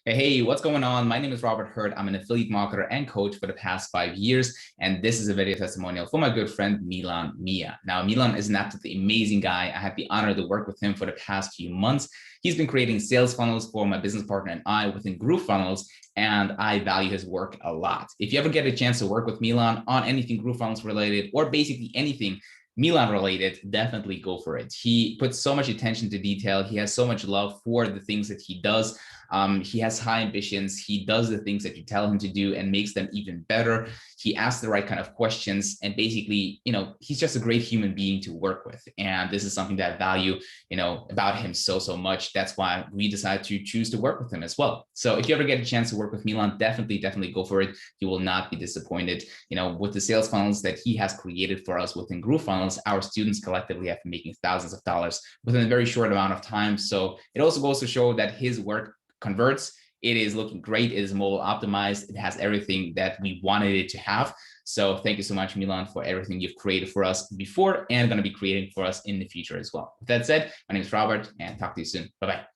Hey, what's going on? My name is Robert Herdt. I'm an affiliate marketer and coach for the past 5 years. And this is a video testimonial for my good friend, Milan Mia. Now, Milan is an absolutely amazing guy. I had the honor to work with him for the past few months. He's been creating sales funnels for my business partner and I within GrooveFunnels, and I value his work a lot. If you ever get a chance to work with Milan on anything GrooveFunnels related, or basically anything Milan related, definitely go for it. He puts so much attention to detail. He has so much love for the things that he does. He has high ambitions. He does the things that you tell him to do and makes them even better. He asks the right kind of questions, and basically, he's just a great human being to work with. And this is something that I value, about him so much. That's why we decided to choose to work with him as well. So if you ever get a chance to work with Milan, definitely go for it. You will not be disappointed. With the sales funnels that he has created for us within GrooveFunnels, our students collectively have been making thousands of dollars within a very short amount of time. So it also goes to show that his work converts. It is looking great. It is mobile optimized. It has everything that we wanted it to have. So thank you so much, Milan, for everything you've created for us before and going to be creating for us in the future as well. With that said, my name is Robert, and talk to you soon. Bye-bye.